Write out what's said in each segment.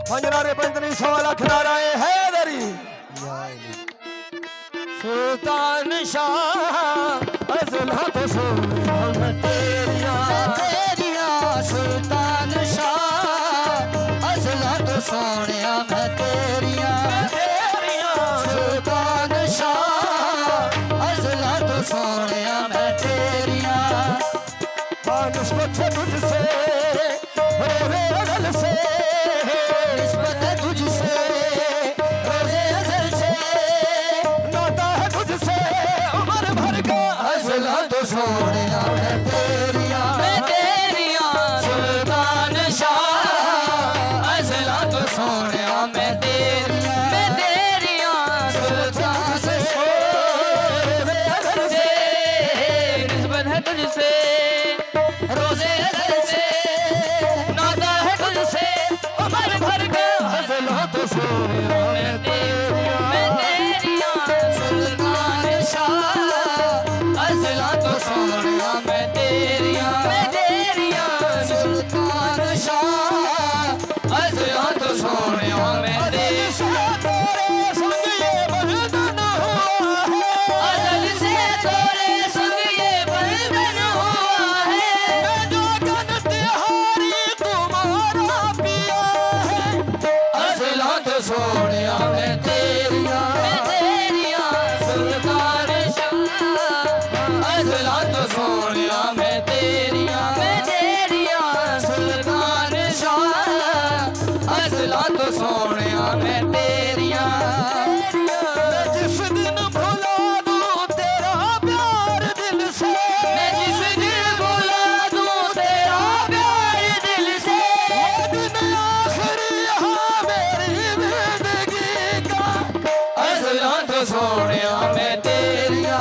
पंजनारे पंजनी 100 लाख नाराए हैदरी सुल्तान शाह अज़ला तो सोनिया तेरिया सुल्तान शाह अज़ला तो सोनिया मैं तेरिया सुल्तान शाह अज़ला तो सोनिया मैं तेरिया निस्बत तुझसे रोज़े अज़ल से निस्बत तुझसे रोज़े अज़ल से नाता है तुझसे उम्र भर का अज़ला तो सोनिया मैं तेरिया सुल्तान शाह अज़ला तो सोनिया मैं तेरिया सुल्तान से रोज़े अज़ल से निस्बत है तुझसे रोज़े अज़ल से नाता है तुझसे उम्र भर का अज़ला तो सोनिया मैं तेरिया सुल्तान शाह अज़ला तो सोनिया मैं तेरिया सुल्तान शाह अज़ला तो सोनिया मैं तेरिया तेरे संग ये बंधन हुआ है अज़ल से तेरे संग ये बंधन हुआ है मैं जो गन तिहारी तुम्हारा पिया है अज़ला तो सोनिया मैं तेरिया सुल्तान शाह अज़ला तो सोनिया मैं तेरिया सुल्तान शाह अज़ला तो सोनिया मैं तेरिया मैं जिस दिन भुला दूं तेरा प्यार दिल से मैं जिस दिन भुला दूं तेरा प्यार दिल से वो दिन आखिरी यहाँ मेरी जिंदगी का अज़ला तो सोनिया मैं तेरिया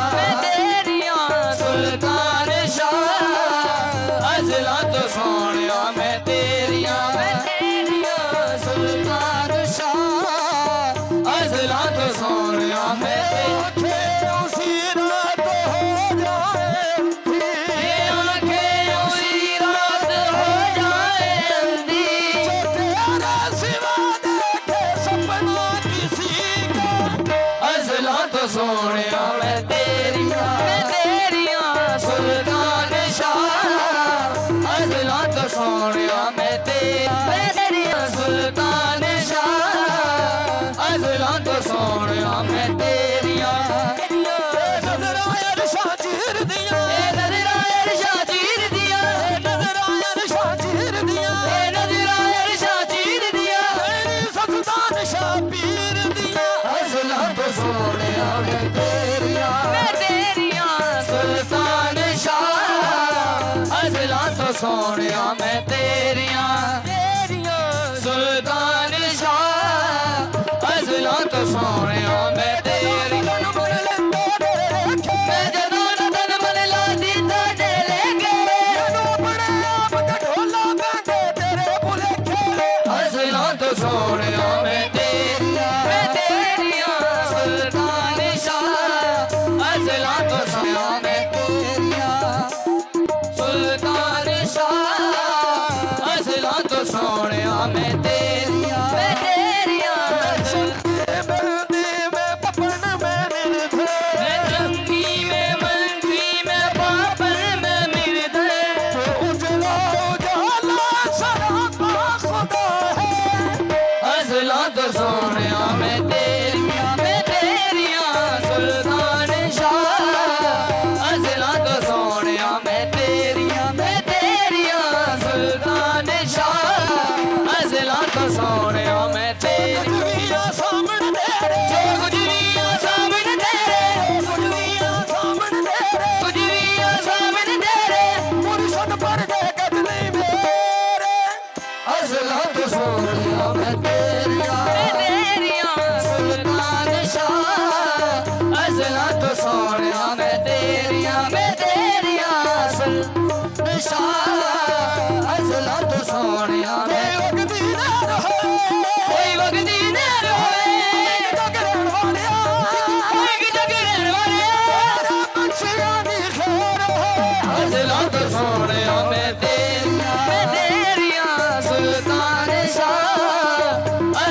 सुल्तान शाह अज़ला तो सोनिया मैं तेरिया सुल्तान शाह अज़ला तो सोनिया मैं तेरिया उसी रात हो जाए आंखें उसी रात हो जाए अंधी जो तेरा सिवा देखे सपना किसी का अज़ला तो सोनिया मैं तेरिया सुल्तान शाह अज़ला तो सोनिया मैं तेरिया सुल्तान शाह अज़ला तो सोनिया मैं तेरिया नज़र आया शाह चीर दिया नज़र आया शाह चीर दिया नज़र आया शाह चीर दिया नज़र आया शाह चीर दिया सुल्तान शाह पीर दिया अज़ला तो सोनिया मैं तेरिया सुल्तान शाह अज़ला तो सोनिया मैं तेरिया सुल्तान शाह अज़ला तो सोनिया मैं तेरिया मैं जदों तन मन ला दीदा दे लेके बड़े आप दा ढोला बैंडे तेरे भुलेखे अज़ला तो सोनिया मैं तेरिया सुल्तान शाह अज़ला तो सोनिया मैं तेरिया सुल्तान शाह अज़ला तो सोनिया मैं तेरिया मेहंदी में पपन में निर्धय मैं जंगी में मंगी में पापन में निर्धय जो उजला उजाला सरापा खुदा है अज़ला तो सोनिया मैं तेरिया सुल्तान शाह अज़ला तो सोनिया मैं तेरिया सुल्तान शाह अज़ला तो सोनिया मैं तेरिया सामने तेरे गुजरिया सामने तेरे गुजरिया सामने तेरे गुजरिया सामने तेरे मुर्शद पर दे कदली मेरे अज़ला तो सोनिया मैं तेरिया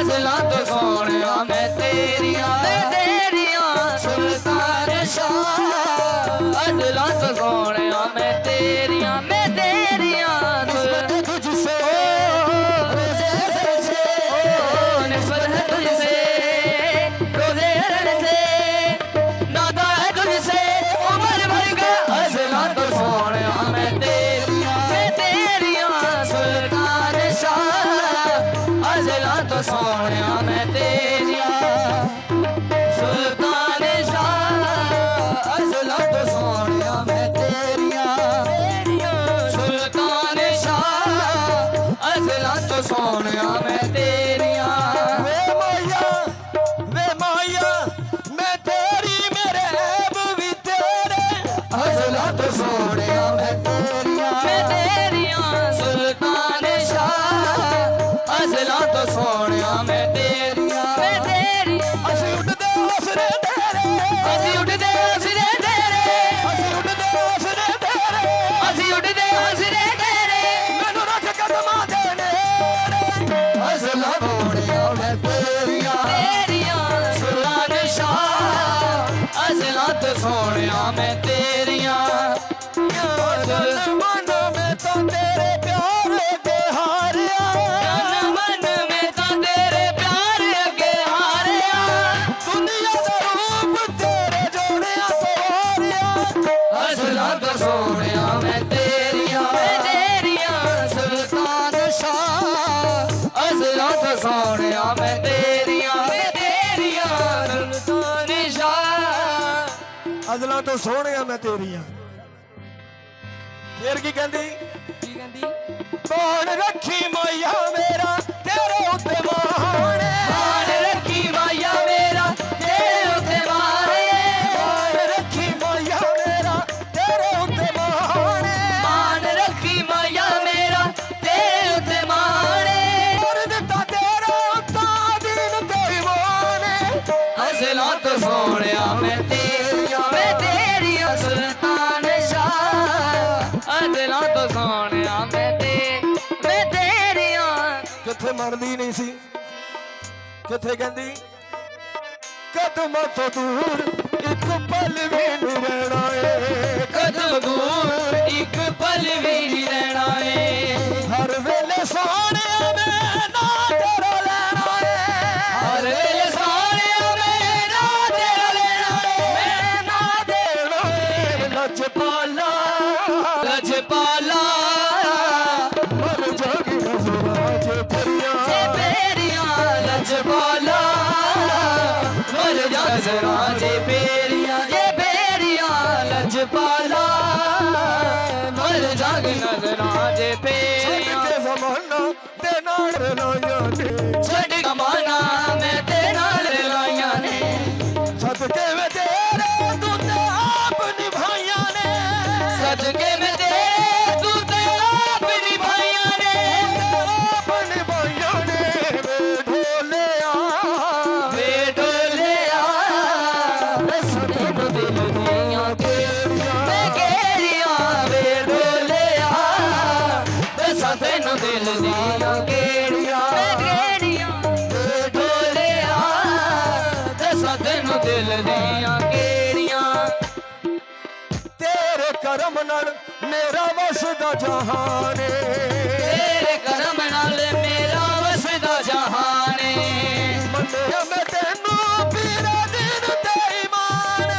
ਅਜ਼ਲਾਂ ਤੋਂ ਸੋਹਣਿਆ ਮੈਂ ਤੇਰੀਆਂ ਸੁਲਤਾਨ ਸ਼ਾਹ ਅਜ਼ਲਾਂ ਤੋਂ ਸੋਹਣਿਆ ਮੈਂ ਤੇਰੀਆਂ ਨਿਸਬਤ ਤੁਝਸੇ ਰੋਜ਼ੇ ਅਜ਼ਲ ਸੇ ਨਿਸਬਤ ਹੈ ਤੁਝਸੇ रोज़े अज़ल से नाता है तुझसे उम्र भर का अज़लां तो सोहणिया मैं तेरियां सुल्तान शाह अज़लां तो सोहणिया मैं तेरियां सुल्तान शाह अज़लां तो सोहणिया मैं तेरियां सुल्तान शाह अज़लां तो सोहणिया मैं तेरियां अज़लां तो सोहणिया मैं तेरियां सुल्तान शाह अज़लां तो सोहणिया मैं तेरियां असीं उठदे हौसले तेरे असीं उठदे हौसले तेरे असीं उठदे हौसले तेरे असीं उठदे हौसले तेरे मैनू रख कदमां दे नेड़े अज़लां सोहणिया मैं तेरियां सुल्तान शाह अज़लां तो सोहणिया मैं तेरियां मन में तो तेरे प्यार के हारिया मन में तो तेरे प्यार के हारिया दुनिया का रूप तेरे जोड़िया तो हारिया अज़लां तो सोहणिया मैं तेरियां सुल्तान शाह अज़लां तो सोहणिया मैं तेरियां सुल्तान शाह अज़लां तो सोहणिया मैं तेरियां फिर की कहंदी कौन रखी मैया मेरा तेरे उत्ते मान रखी माया मेरा तेरे उत्ते मारे कौन रखी मैया मेरा तेरे उत्ते मान रखी माया मेरा तेरे उत्ते मारे कर दिता तेरा उत्ता दीन ते ईमान अज़लां तो सोहणिया मैं तेरियां सुल्तान शाह अज़लां तो सोहणिया मैं तेरियां किथे मनदी नहीं सी किथे कहंदी कदम तो दूर एक पल भी नहीं रहना है कदम दूर एक पल भी नहीं रहना है हर वेले सोहणिया मैं ना तेरा लेना है हर वेले सोहणिया मैं ना तेरा लेना है मैं ना देना है लजपाला लजपाला मर जागी नजरां च पेरियां लजपाला मर जा नज़रां जे पेरियां लजपाला मर जाग नज़रां जे पेरियां के ज़माना ते नाल रलाइयां ने छड़ कमाना मैं ते नाल लाइयां ने सदके वे तेरे तू ते आप निभाइयां ने सदके में तेरे तू ते आप निभाइयां ने आप निभाइयां ने वे ढोलिया वे ढोलिया सतन दिल दियां मैं केरियां वे ढोलिया सतन दिल दियां केरियां वे ढोलिया सतन दिल दियां केरियां तेरे करम नाल मेरा वसदा जहान तेरे करम नाल मेरा वसदा जहान मन्निया मैं तेनू पीरा दिन ते ईमान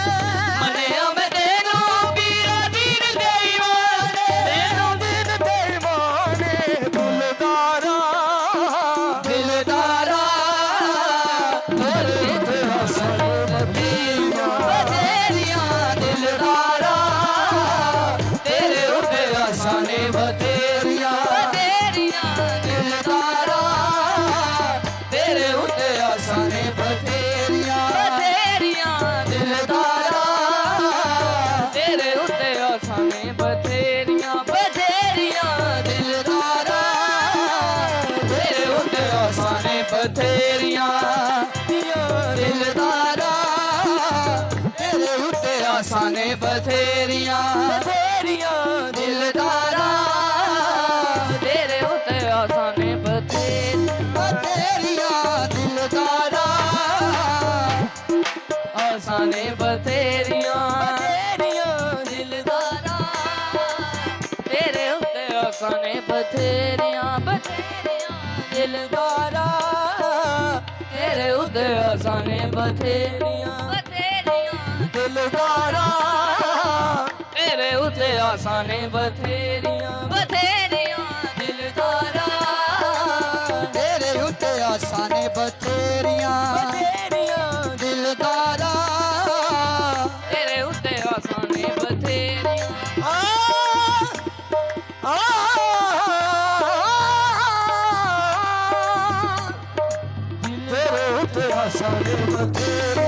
मन्निया मैं तेनू पीरा दीन ते ईमान तेनू दिन ते ईमान दिलदारा दिलदारा तेरे हसन मदीना तेरियां दिलदारा तेरे उते हसन बतेरियां दिलदारा तेरे उते हसन बतेरियां दिलदारा तेरे उते हसन बतेरियां दिलदारा तेरे उते हसन बतेरियां दिलदारा तेरे उते हसन बतेरियां दिलदारा तेरे उते हसन बतेरियां ਆਸਾਂ ਨੇ ਬਥੇਰੀਆਂ ਦਿਲਦਾਰਾ ਤੇਰੇ ਉੱਤੇ ਆਸਾਂ ਨੇ ਬਥੇਰੀਆਂ ਦਿਲਦਾਰਾ ਤੇਰੇ ਉੱਤੇ ਆਸਾਂ ਨੇ ਬਥੇਰੀਆਂ ਦਿਲਦਾਰਾ ਤੇਰੇ ਉੱਤੇ ਆਸਾਂ ਨੇ ਬਥੇਰੀਆਂ ਦਿਲਦਾਰਾ ਤੇਰੇ ਉੱਤੇ ਆਸਾਂ ਨੇ ਬਥੇਰੀਆਂ ਦਿਲਦਾਰਾ ਤੇਰੇ ਉੱਤੇ ਆਸਾਂ ਨੇ ਬਥੇਰੀਆਂ ਤੇਰੇ ਉੱਤੇ ਆਸਾਂ ਨੇ ਬਥੇਰੀਆਂ